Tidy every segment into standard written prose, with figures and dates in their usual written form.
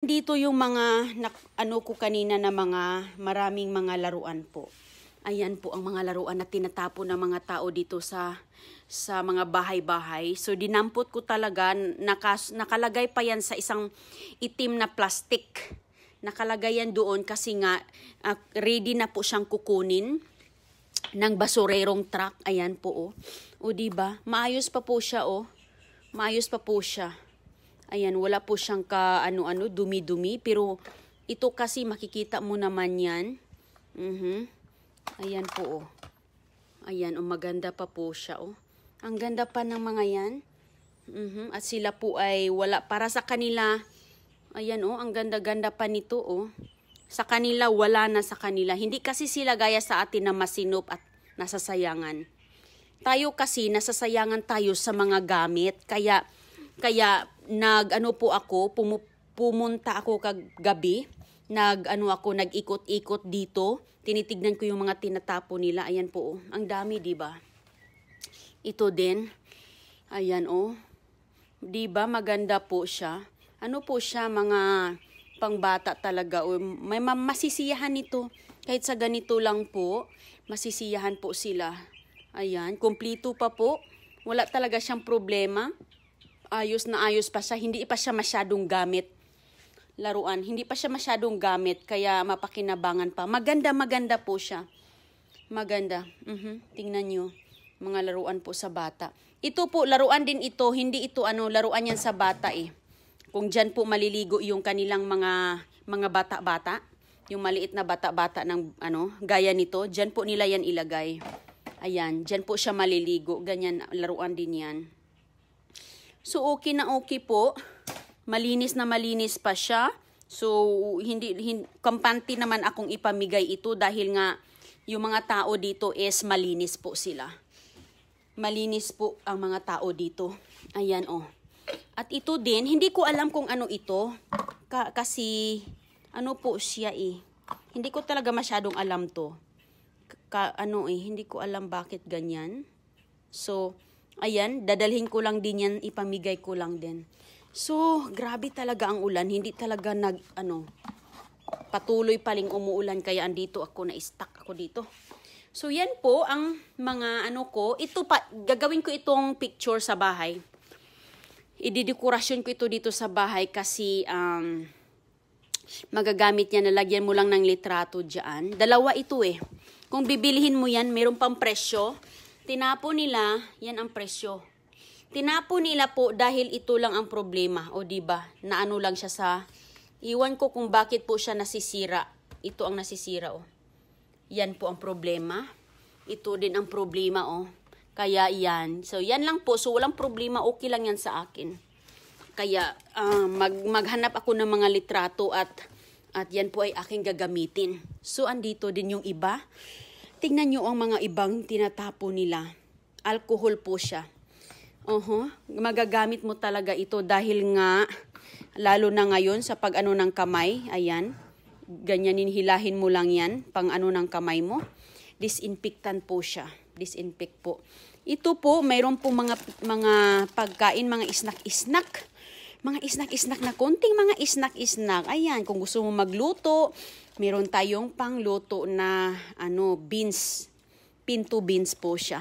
Dito yung mga ano ko kanina na mga maraming mga laruan po. Ayan po ang mga laruan na tinatapon ng mga tao dito sa mga bahay-bahay. So dinampot ko talaga, nakalagay pa yan sa isang itim na plastic. Nakalagay yan doon kasi nga ready na po siyang kukunin ng basurerong truck. Ayan po oh. O di ba? Maayos pa po siya oh. Maayos pa po siya. Ayan, wala po siyang ka dumi-dumi. Pero ito kasi makikita mo naman yan. Ayan po oh. Ayan, oh, maganda pa po siya oh. Ang ganda pa ng mga yan. At sila po ay wala para sa kanila. Ayan oh, ang ganda-ganda pa nito oh. Sa kanila, wala na sa kanila. Hindi kasi sila gaya sa atin na masinop at nasasayangan. Tayo kasi, nasasayangan tayo sa mga gamit. Kaya pumunta ako kagabi. Nag-ikot-ikot dito. Tinitignan ko yung mga tinatapo nila. Ayan po, oh. Ang dami, di ba? Ito din. Ayan, oh. Di ba? Maganda po siya. Ano po siya, mga pangbata talaga. Oh. May masisiyahan nito. Kahit sa ganito lang po, masisiyahan po sila. Ayan, kumplito pa po. Wala talaga siyang problema. Ayos na ayos pa siya. Hindi pa siya masyadong gamit. Laruan. Hindi pa siya masyadong gamit. Kaya mapakinabangan pa. Maganda po siya. Maganda. Tingnan nyo. Mga laruan po sa bata. Ito po, laruan din ito. Hindi ito laruan yan sa bata eh. Kung dyan po maliligo yung kanilang mga bata-bata. Yung maliit na bata-bata ng gaya nito. Dyan po nila yan ilagay. Ayan. Dyan po siya maliligo. Ganyan. Laruan din yan. So, okay na okay po. Malinis na malinis pa siya. So, kampante naman akong ipamigay ito dahil nga yung mga tao dito is malinis po sila. Malinis po ang mga tao dito. Ayan, oh. At ito din, hindi ko alam kung ano ito. Kasi, ano po siya eh. Hindi ko talaga masyadong alam to. Hindi ko alam bakit ganyan. So, ayan, dadalhin ko lang din yan, ipamigay ko lang din. So, grabe talaga ang ulan. Hindi talaga patuloy paling umuulan. Kaya andito ako, na-stuck ako dito. So, yan po ang mga ko. Ito pa, gagawin ko itong picture sa bahay. Ididekorasyon ko ito dito sa bahay kasi magagamit yan. Nalagyan mo lang ng litrato dyan. Dalawa ito eh. Kung bibilihin mo yan, mayroon pang presyo. Tinapo nila, yan ang presyo. Tinapo nila po dahil ito lang ang problema. O diba, naano lang siya sa... Iwan ko kung bakit po siya nasisira. Ito ang nasisira, oh. Yan po ang problema. Ito din ang problema, oh. Kaya yan. So, yan lang po. So, walang problema. Okay lang yan sa akin. Kaya, maghanap ako ng mga litrato at yan po ay aking gagamitin. So, andito din yung iba. Tingnan nyo ang mga ibang tinatapo nila. Alcohol po siya. Magagamit mo talaga ito dahil nga, lalo na ngayon sa pag-ano ng kamay, ayan, ganyanin, hilahin mo lang yan, pang ano ng kamay mo. Disinfectant po siya. Disinfect po. Ito po, mayroon po mga pagkain, mga isnak-isnak. Mga isnak-isnak na konting mga isnak-isnak. Ayan, kung gusto mo magluto, meron tayong pangluto na beans. Pinto beans po siya.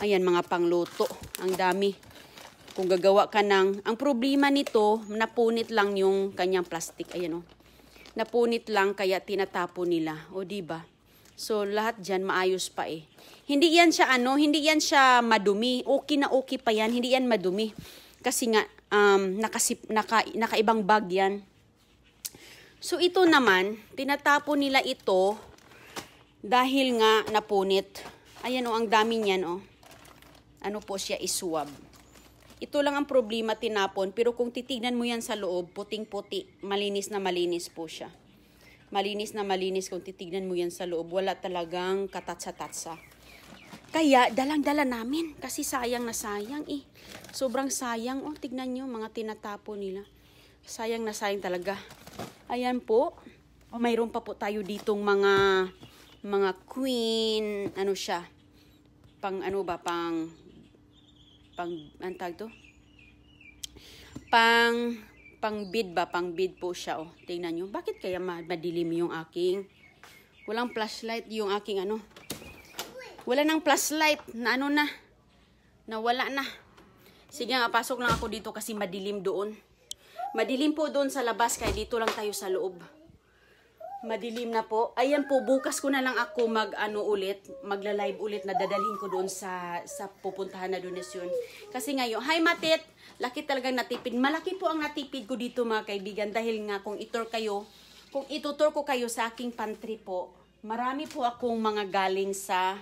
Ayan, mga pangluto. Ang dami. Kung gagawa ka ang problema nito, napunit lang yung kanyang plastic. Ayan oh. Napunit lang kaya tinatapo nila. O diba? So lahat dyan maayos pa eh. Hindi yan siya madumi. Okay na okay pa yan. Hindi yan madumi. Kasi nga nakaibang bag yan. So ito naman, tinatapo nila ito dahil nga napunit. Ayan oh, ang dami niyan oh. Ano po siya, iswab. Ito lang ang problema, tinapon. Pero kung titignan mo yan sa loob, puting-puti, malinis na malinis po siya. Malinis na malinis kung titignan mo yan sa loob. Wala talagang katatsa-tatsa. Kaya, dalang-dala namin. Kasi sayang na sayang eh. Sobrang sayang. Oh, tignan nyo, mga tinatapo nila. Sayang na sayang talaga. Ayan po. Oh, mayroon pa po tayo ditong mga queen, siya. Pang Pang bid ba? Pang bid po siya, oh. Tingnan nyo. Bakit kaya madilim yung aking... Walang flashlight yung aking ano. Wala nang flashlight. Na ano na. Nawala na. Sige nga, pasok lang ako dito kasi madilim doon. Madilim po doon sa labas, kaya dito lang tayo sa loob. Madilim na po. Ayan po, bukas ko na lang ako magla-live ulit na dadalhin ko doon sa pupuntahan na donasyon. Kasi ngayon, hi Matit, laki talagang natipid. Malaki po ang natipid ko dito mga kaibigan dahil nga kung itutur ko kayo sa aking pantry po, marami po akong mga galing sa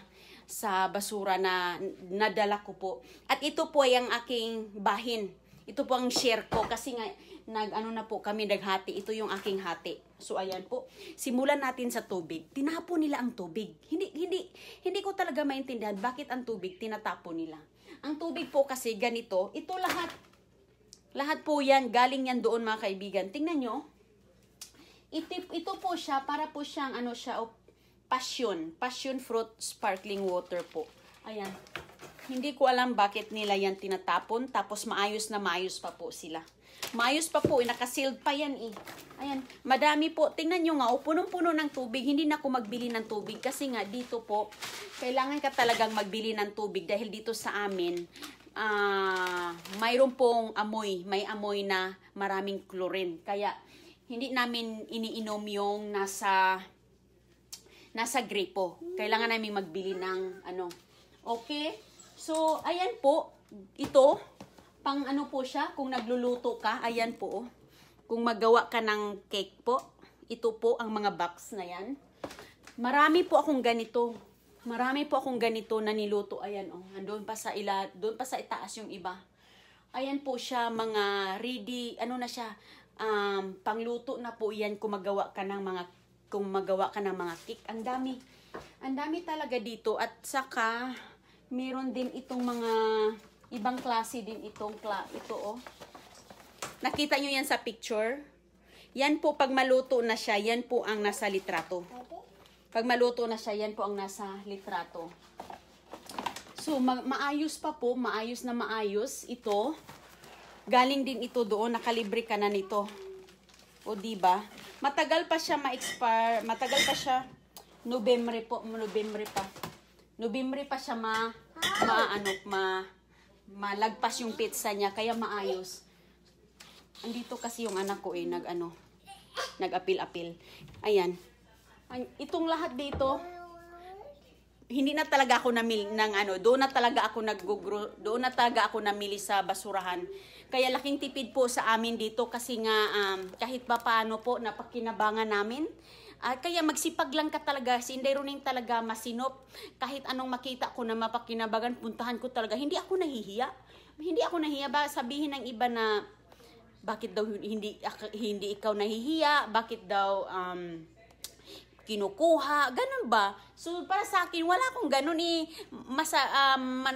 basura na nadala ko po. At ito po ay ang aking bahin. Ito po ang share ko kasi nga na po kami naghati. Ito yung aking hati. So ayan po. Simulan natin sa tubig. Tinapon nila ang tubig. Hindi ko talaga maintindihan bakit ang tubig tinatapon nila. Ang tubig po kasi ganito, ito lahat. Lahat po yan, galing yan doon mga kaibigan. Tingnan nyo. Ito po siya, para po siyang passion fruit sparkling water po. Ayan. Hindi ko alam bakit nila yan tinatapon. Tapos maayos na maayos pa po sila. Maayos pa po. Nakasealed pa yan eh. Ayan. Madami po. Tingnan nyo nga. Punong-puno ng tubig. Hindi na ako magbili ng tubig. Kasi nga dito po, kailangan ka talagang magbili ng tubig. Dahil dito sa amin, mayroon pong amoy. May amoy na maraming chlorine. Kaya, hindi namin iniinom yung nasa gripo. Kailangan namin magbili ng Okay? So, ayan po. Ito, pang po siya, kung nagluluto ka, ayan po. Kung magawa ka ng cake po, ito po ang mga box na yan. Marami po akong ganito. Marami po akong ganito na niluto. Ayan, oh. Doon pa sa itaas yung iba. Ayan po siya, mga ready, na siya, pangluto na po yan kung magawa ka ng mga cake. Ang dami talaga dito. At saka, meron din itong mga ibang klase din ito, oh. Nakita nyo yan sa picture? Yan po, pag maluto na siya, yan po ang nasa litrato. Pag maluto na siya, yan po ang nasa litrato. So, maayos pa po, maayos na maayos. Ito, galing din ito doon, nakalibre ka na nito. O, diba? Matagal pa siya ma-expire, matagal pa siya, November pa siya malagpas yung pizza niya, kaya maayos. Andito kasi yung anak ko nag-apil-apil. Ayan. Itong lahat dito, hindi na talaga ako namili doon na talaga ako namili sa basurahan. Kaya laking tipid po sa amin dito kasi nga kahit pa paano po napakinabangan namin. Kaya magsipag lang ka talaga, si Inday Roning talaga masinop. Kahit anong makita ko na mapakinabagan, puntahan ko talaga. Hindi ako nahihiya. Ba sabihin ng iba na bakit daw hindi ikaw nahihiya, bakit daw kinukuha, ganun ba? So, para sa akin, wala akong ganun eh.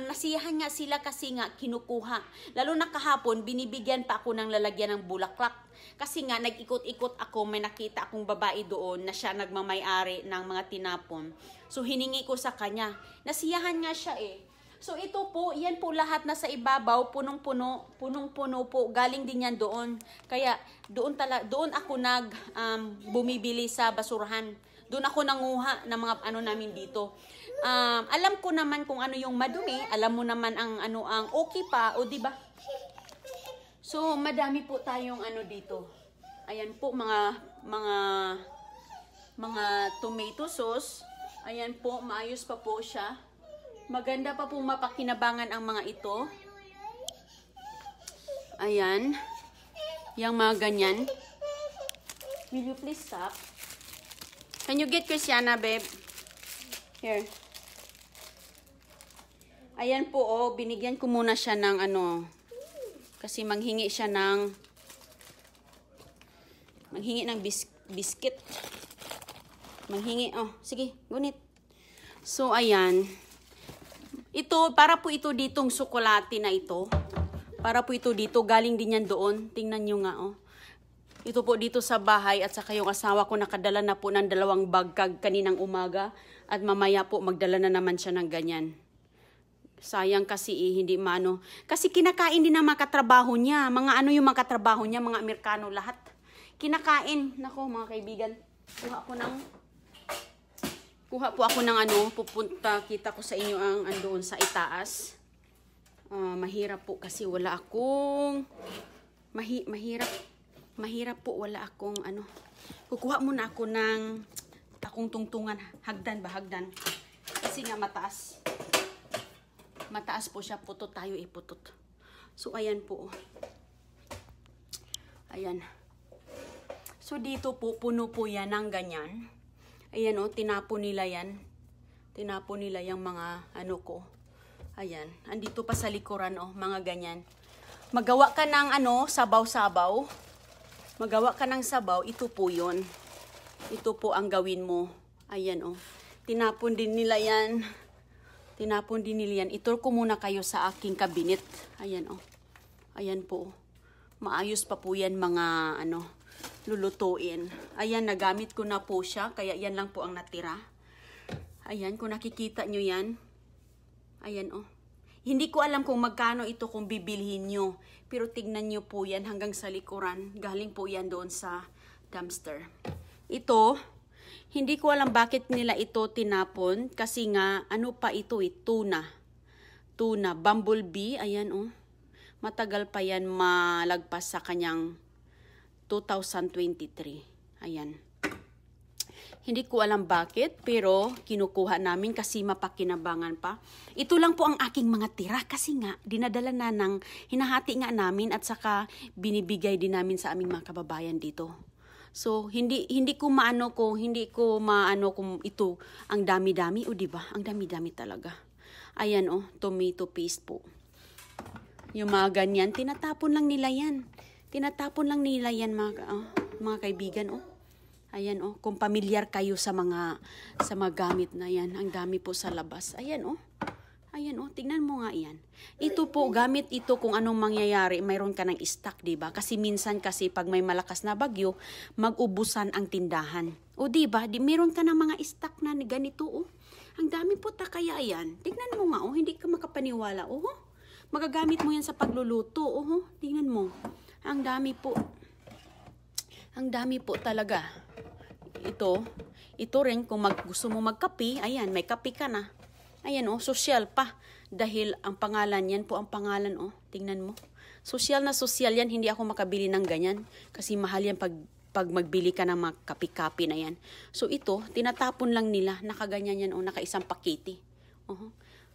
Nasiyahan nga sila kasi nga kinukuha. Lalo na kahapon, binibigyan pa ako ng lalagyan ng bulaklak. Kasi nga, nag-ikot-ikot ako, may nakita akong babae doon na siya nagmamay-ari ng mga tinapon. So, hiningi ko sa kanya. Nasiyahan nga siya eh. So, ito po, yan po lahat na sa ibabaw, punong-puno po, galing din yan doon. Kaya, doon ako bumibili sa basurahan. Doon ako nanguha ng mga namin dito. Alam ko naman kung ano yung madumi, alam mo naman ang okay pa, o di ba? So, madami po tayong dito. Ayan po, mga tomato sauce. Ayan po, maayos pa po siya. Maganda pa po mapakinabangan ang mga ito. Ayan. Yang mga ganyan. Will you please stop? Can you get Christiana, babe? Here. Ayan po, oh. Binigyan ko muna siya ng kasi manghingi ng biscuit. Manghingi, oh. Sige, gunit. So, ayan. Ito, para po ito ditong tsokolate na ito. Para po ito dito, galing din yan doon. Tingnan nyo nga, oh. Ito po dito sa bahay at saka yung asawa ko nakadala na po ng 2 bag kaninang umaga. At mamaya po magdala na naman siya ng ganyan. Sayang kasi hindi mano. Kasi kinakain din ng mga katrabaho niya. Mga ano yung mga katrabaho niya, mga Amerikano lahat. Kinakain. Nako mga kaibigan, kuha po ako ng ano, pupunta, kita ko sa inyo ang andoon sa itaas. Mahirap po kasi wala akong, mahirap po wala akong ano. Kukuha muna ako ng akong tungtungan, hagdan ba, hagdan. Kasi nga mataas. Mataas po siya, putot tayo iputot. So, ayan po. Ayan. So, dito po, puno po yan ng ganyan. Ayan o, tinapon nila yan. Tinapon nila yung mga ano ko. Ayan. Andito pa sa likuran o, mga ganyan. Magawa ka ng ano, sabaw-sabaw. Magawa ka ng sabaw, ito po yun. Ito po ang gawin mo. Ayan o. Tinapon din nila yan. Tinapon din nila yan. Ito ko muna kayo sa aking kabinet. Ayan o. Ayan po. Maayos pa po yan mga ano, lulutuin. Ayan, nagamit ko na po siya. Kaya yan lang po ang natira. Ayan, kung nakikita nyo yan. Ayan o. Hindi ko alam kung magkano ito kung bibilhin nyo. Pero tignan nyo po yan hanggang sa likuran. Galing po yan doon sa dumpster. Ito, hindi ko alam bakit nila ito tinapon. Kasi nga, ano pa ito eh, tuna. Tuna, bumblebee. Ayan oh. Matagal pa yan malagpas sa kanyang 2023. Ayan. Hindi ko alam bakit, pero kinukuha namin kasi mapakinabangan pa. Ito lang po ang aking mga tira kasi nga, dinadala na ng hinahati nga namin at saka binibigay din namin sa aming mga kababayan dito. So, hindi ko maano kung ito ang dami-dami o di ba? Ang dami-dami talaga. Ayan oh, tomato paste po. Yung mga ganyan, tinatapon lang nila yan. Tinatapon lang nila yan mga kaibigan oh. Ayan oh, kung pamilyar kayo sa mga gamit na yan, ang dami po sa labas. Ayan oh. Ayan oh, tingnan mo nga yan. Ito po, gamit ito kung anong mangyayari, mayroon ka ng stock, diba? Kasi minsan kasi pag may malakas na bagyo, mag-ubusan ang tindahan. O diba, mayroon ka ng mga stock na ganito oh. Ang dami po kaya yan. Tingnan mo nga oh, hindi ka makapaniwala oh. Magagamit mo yan sa pagluluto oh. Tingnan mo. Ang dami po. Ang dami po talaga. Ito rin kung gusto mo magkape, ayan, may kape ka na. Ayan oh, social pa. Dahil ang pangalan yan po, ang pangalan oh, tingnan mo. Social na social yan, hindi ako makabili ng ganyan. Kasi mahal yan pag magbili ka ng mga kape-kape na yan. So ito, tinatapon lang nila, nakaganyan yan oh, nakaisang pakete.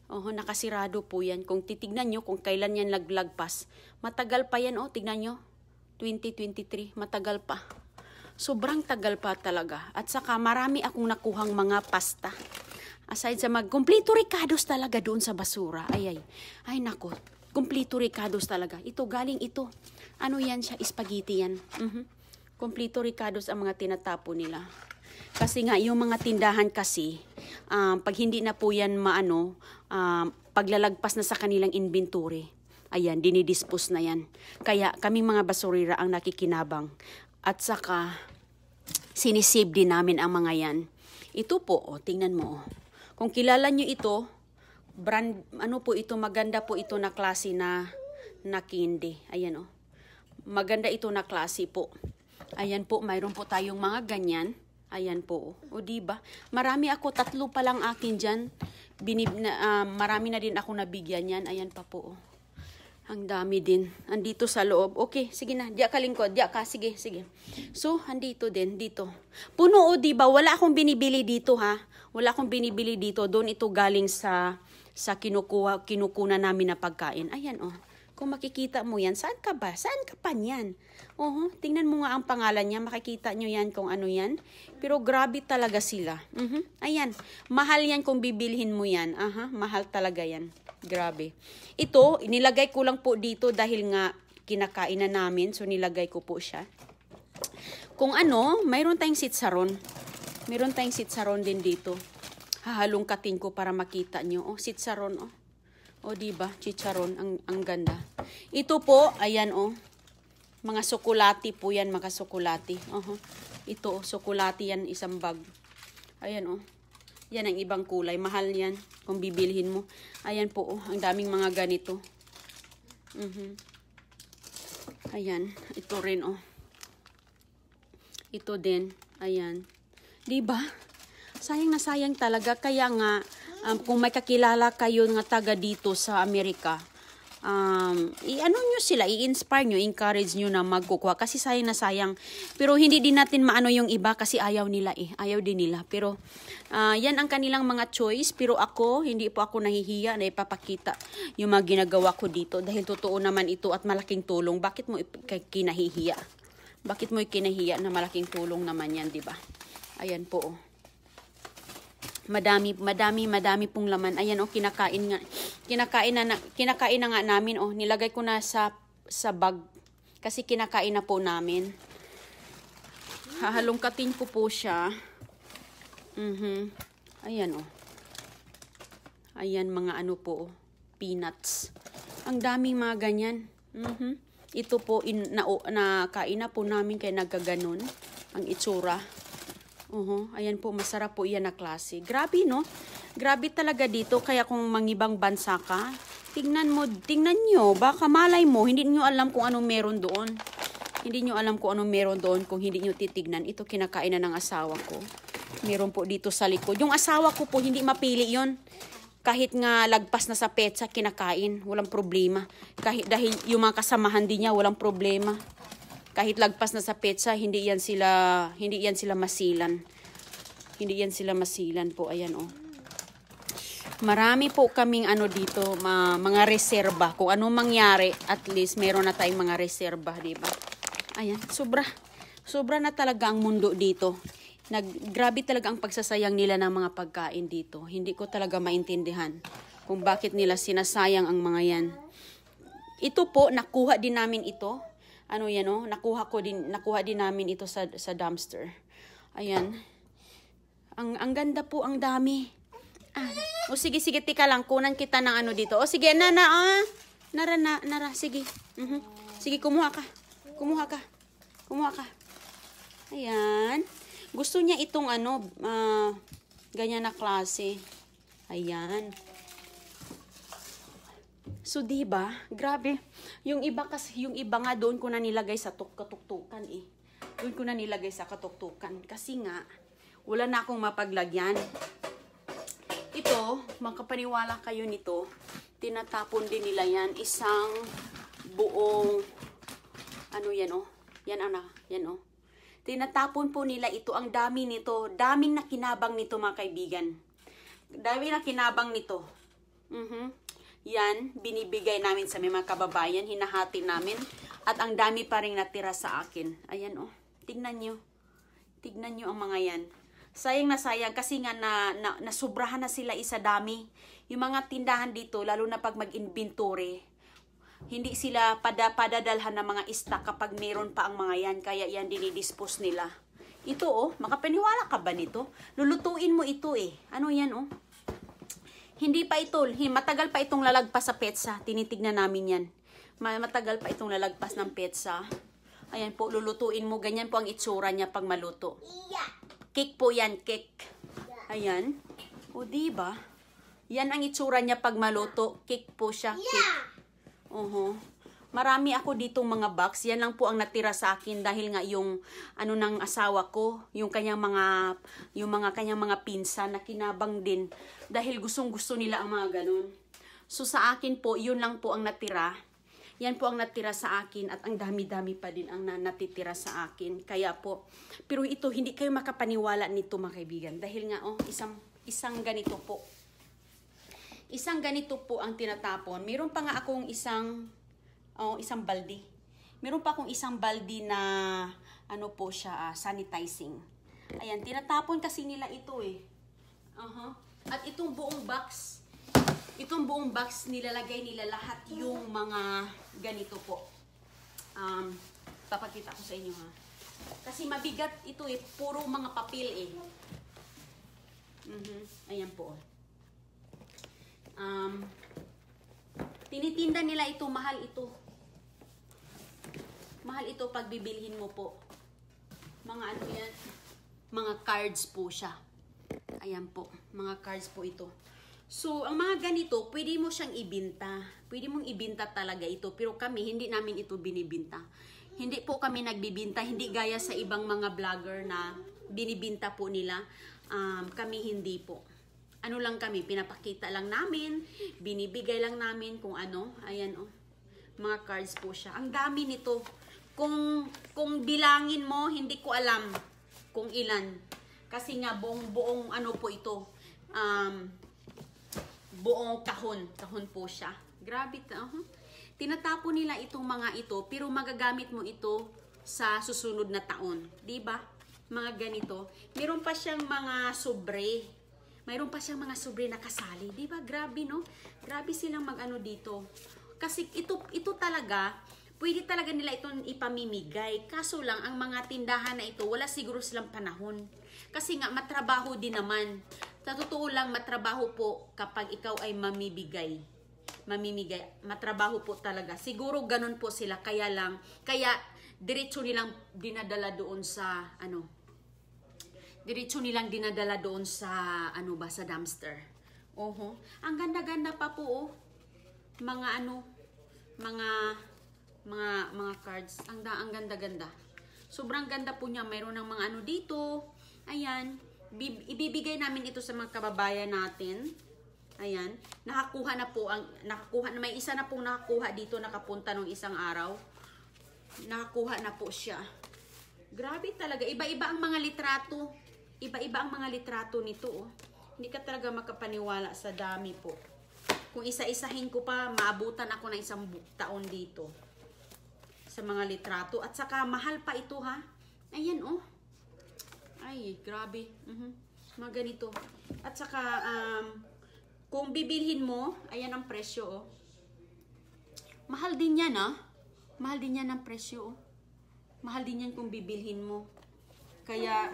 Nakasirado po yan. Kung titignan nyo, kung kailan yan laglagpas, matagal pa yan oh, tignan nyo. 2023, matagal pa. Sobrang tagal pa talaga. At saka marami akong nakuhang mga pasta. Aside sa kompleto ricados talaga doon sa basura. Ay nako. Kompleto ricados talaga. Ito galing ito. Ano yan siya? Spaghetti yan. Kompleto ricados ang mga tinatapo nila. Kasi nga yung mga tindahan kasi, pag hindi na po yan paglalagpas na sa kanilang inventory, ayan, dinidispose na yan. Kaya kaming mga basurira ang nakikinabang. At saka, sinisave din namin ang mga yan. Ito po, tingnan mo. Kung kilala nyo ito, brand, po ito, maganda po ito na klase na candy. Ayan maganda ito na klase po. Ayan po, mayroon po tayong mga ganyan. Ayan po. O diba? Marami ako, 3 pa lang akin dyan. Marami na din ako nabigyan yan. Ayan pa po. Ang dami din. Andito sa loob. Okay, sige na. Diya ka lingkod. Diya ka. Sige. So, andito din. Dito. Puno o diba? Wala akong binibili dito ha. Wala akong binibili dito. Doon ito galing sa kinukuna namin na pagkain. Ayan Kung makikita mo yan, saan ka ba? Saan ka pa yan? Tingnan mo nga ang pangalan niya. Makikita nyo yan kung ano yan. Pero grabe talaga sila. Ayan. Mahal yan kung bibilhin mo yan. Mahal talaga yan. Grabe. Ito, nilagay ko lang po dito dahil nga kinakain na namin. So, nilagay ko po siya. Kung mayroon tayong sitsaron. Mayroon tayong sitsaron din dito. Hahalungkatin ko para makita nyo. Sitsaron diba? Chicharon. Ang ganda. Ito po, ayan mga sokolati po yan, mga sokolati. Ito, sokolati yan, isang bag. Ayan Yan ang ibang kulay. Mahal yan kung bibilhin mo. Ayan po, oh, ang daming mga ganito. Ayan, ito rin, oh. Ito din, ayan. Diba? Sayang na sayang talaga. Kaya nga, kung may kakilala kayo nga taga dito sa Amerika, i-ano nyo sila, i-inspire nyo, encourage nyo na magkukuha. Kasi sayang na sayang. Pero hindi din natin maano yung iba kasi ayaw nila eh. Ayaw din nila. Pero yan ang kanilang mga choice. Pero ako, hindi po ako nahihiya na ipapakita yung mga ginagawa ko dito. Dahil totoo naman ito at malaking tulong. Bakit mo kinahihiya? Bakit mo kinahiya na malaking tulong naman yan, di ba? Ayan po, oh. Madami pong laman. Ayan, oh, kinakain na nga namin, oh. Nilagay ko na sa bag kasi kinakain na po namin. Hahalongkatin ko po siya. Ayan, oh. Ayan, mga ano po, oh, peanuts. Ang daming mga ganyan. Ito po, nakain na po namin kaya nagkaganon ang itsura. Ayan po, masarap po yan na klase. Grabe, no? Grabe talaga dito. Kaya kung mangibang bansa ka, tingnan nyo. Baka malay mo, hindi nyo alam kung anong meron doon. Hindi nyo alam kung anong meron doon kung hindi nyo titignan. Ito kinakain na ng asawa ko. Meron po dito sa likod. Yung asawa ko po, hindi mapili yon. Kahit nga lagpas na sa petsa, kinakain. Walang problema. Dahil yung mga kasamahan din niya, walang problema. Kahit lagpas na sa petsa, hindi yan sila masilan. Hindi yan sila masilan po. Ayan, oh. Marami po kaming ano dito, mga reserba. Kung ano mangyari, at least meron na tayong mga reserba, di ba? Ayan, sobra na talaga ang mundo dito. Grabe talaga ang pagsasayang nila ng mga pagkain dito. Hindi ko talaga maintindihan kung bakit nila sinasayang ang mga yan. Ito po, nakuha din namin ito. Ano yan, oh? Nakuha din namin ito sa dumpster. Ayan. Ang ganda po, ang dami. O sige, tika lang. Kunan kita ng ano dito. O sige, nara, sige. Sige, kumuha ka. Ayan. Gusto niya itong ano, ganyan na klase. Ayan. So, diba? Grabe. Yung iba nga doon ko na nilagay sa katuktukan eh. Doon ko na nilagay sa katuktukan. Kasi nga, wala na akong mapaglagyan. Ito, makapaniwala kayo nito, tinatapon din nila yan. Isang buong, ano yan oh. Yan oh. Tinatapon po nila ito. Ang dami nito. Daming nakinabang nito mga kaibigan. Daming nakinabang nito. Yan, binibigay namin sa mga kababayan, hinahati namin, at ang dami pa rin natira sa akin. Ayan, oh, tignan nyo ang mga yan. Sayang na sayang, kasi nga nasubrahan na sila isa dami. Yung mga tindahan dito, lalo na pag mag-inventory, hindi sila padadalhan ng mga stock kapag meron pa ang mga yan, kaya yan dinidispose nila. Ito, oh, makapaniwala ka ba nito? Lulutuin mo ito eh. Ano yan, oh? Hindi pa ito, matagal pa itong lalagpas sa petsa. Tinitignan namin yan. Matagal pa itong lalagpas ng petsa. Ayan po, lulutuin mo. Ganyan po ang itsura niya pag maluto. Cake po yan, cake. Ayan. O, diba? Yan ang itsura niya pag maluto. Cake po siya, cake. Marami ako ditong mga box. Yan lang po ang natira sa akin dahil nga yung ano ng asawa ko, yung kanyang mga pinsan na kinabang din dahil gustong-gusto nila ang mga ganun. So sa akin po, yun lang po ang natira. Yan po ang natira sa akin at ang dami-dami pa din ang natitira sa akin. Kaya po, pero ito hindi kayo makapaniwala nito mga kaibigan dahil nga isang ganito po. Isang ganito po ang tinatapon. Meron pa nga akong isang baldi. Meron pa akong isang baldi na ano po siya, sanitizing. Ayan, tinatapon kasi nila ito eh. At itong buong box, nilalagay nila lahat yung mga ganito po. Papakita ko sa inyo ha. Kasi mabigat ito eh, puro mga papel eh. Ayan po. Tinitinda nila ito, mahal ito. Mahal ito pag bibilhin mo po. Mga ano yan, mga cards po siya. Ayan po, mga cards po ito. So, ang mga ganito, pwede mo siyang ibinta. Pwede mong ibinta talaga ito. Pero kami, hindi namin ito binibinta. Hindi po kami nagbibinta. Hindi gaya sa ibang mga vlogger na binibinta po nila. Kami hindi po. Ano lang kami, pinapakita lang namin. Binibigay lang namin kung ano. Ayan oh. Mga cards po siya. Ang dami nito. Kung bilangin mo, hindi ko alam kung ilan. Kasi nga, buong ano po ito. Buong kahon po siya. Grabe. Tinatapon nila itong mga ito, pero magagamit mo ito sa susunod na taon. Diba? Mga ganito. Meron pa siyang mga sobre. Mayroon pa siyang mga sobre na kasali. Diba? Grabe, no? Grabe silang mag-ano dito. Kasi ito talaga, pwede talaga nila itong ipamimigay. Kaso lang, ang mga tindahan na ito, wala siguro silang panahon. Kasi nga, matrabaho din naman. Sa totoo lang, matrabaho po kapag ikaw ay mamimigay. Matrabaho po talaga. Siguro ganun po sila. Kaya diretso nilang dinadala doon sa, sa dumpster. Oho. Ang ganda-ganda pa po, oh. Mga cards. Ang ganda-ganda. Sobrang ganda po niya. Mayroon ng mga dito. Ayan. Ibibigay namin ito sa mga kababayan natin. Ayan. Nakakuha na, may isa na pong nakakuha dito, nakapunta nung isang araw. Nakakuha na po siya. Grabe talaga. Iba-iba ang mga litrato. Iba-iba ang mga litrato nito. Oh. Hindi ka talaga makapaniwala sa dami po. Kung isa-isahin ko pa, maabutan ako ng isang taon dito. Sa mga litrato. At saka, mahal pa ito, ha? Ayan, oh. Ay, grabe. Mga ganito. At saka, kung bibilhin mo, ayan ang presyo, oh. Mahal din yan, ah. Mahal din yan ang presyo, oh. Mahal din yan kung bibilhin mo. Kaya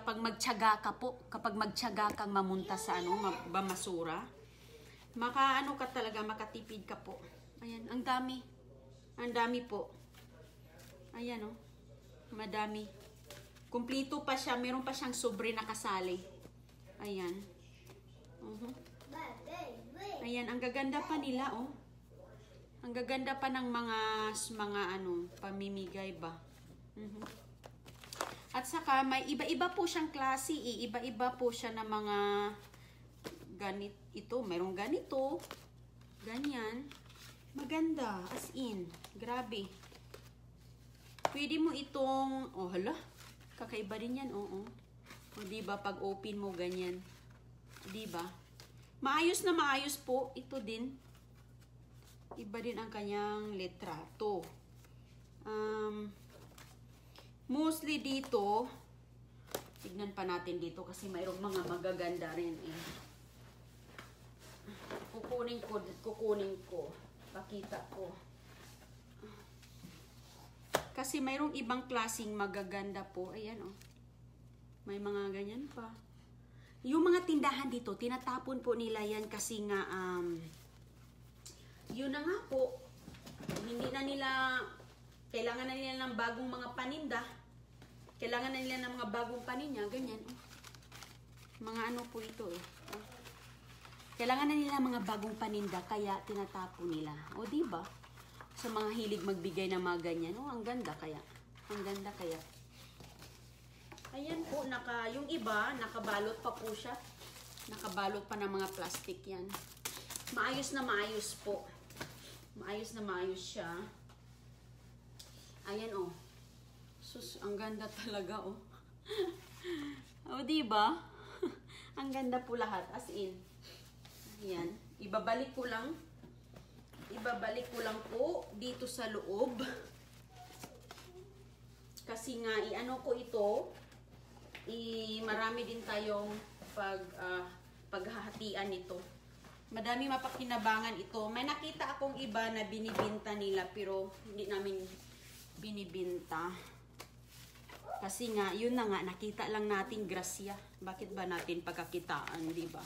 pag magtiyaga ka po, kapag magtiyaga kang mamunta sa Bamasura, ka talaga, makatipid ka po. Ayan, ang dami. Ang dami po. Ayan, oh. Madami. Kumplito pa siya. Meron pa siyang sobre na kasali. Ayan. Ayan, ang gaganda pa nila, oh. Ang gaganda pa ng mga pamimigay ba. At saka, may iba-iba po siyang klase, iba-iba po siya na mga ito. Mayroong ganito. Ganyan. Maganda. As in. Grabe. Pwede mo itong, oh hala. Kakaiba din yan, oo. O diba, pag open mo, ganyan. Diba? Maayos na maayos po. Ito din. Iba din ang kanyang litrato. Mostly dito, tignan pa natin dito kasi mayroong mga magaganda rin eh. Kukunin ko. Pakita ko. Kasi mayroong ibang klaseng magaganda po. Ayan, oh. May mga ganyan pa. Yung mga tindahan dito, tinatapon po nila yan kasi nga, yun na nga po. Hindi na nila, kailangan na nila ng bagong mga paninda. Kailangan na nila ng mga bagong paninda. Ganyan, oh. Mga po ito, eh. Oh. Kailangan na nila mga bagong paninda, kaya tinatapon nila. O, diba? Sa mga hilig magbigay ng mga ganyan. Oh, ang ganda kaya. Ang ganda kaya. Ayan po, yung iba, nakabalot pa po siya. Nakabalot pa ng mga plastic yan. Maayos na maayos po. Maayos na maayos siya. Ayan, oh. Sus, ang ganda talaga, oh. O, diba? Ang ganda po lahat. As in. Ayan. Ibabalik ko lang po dito sa loob. Kasi nga, ko ito. Marami din tayong paghahatian nito. Madami mapakinabangan ito. May nakita akong iba na binibinta nila pero hindi namin binibinta. Kasi nga, yun na nga, nakita lang natin grasya. Bakit ba natin pagkakitaan, di ba?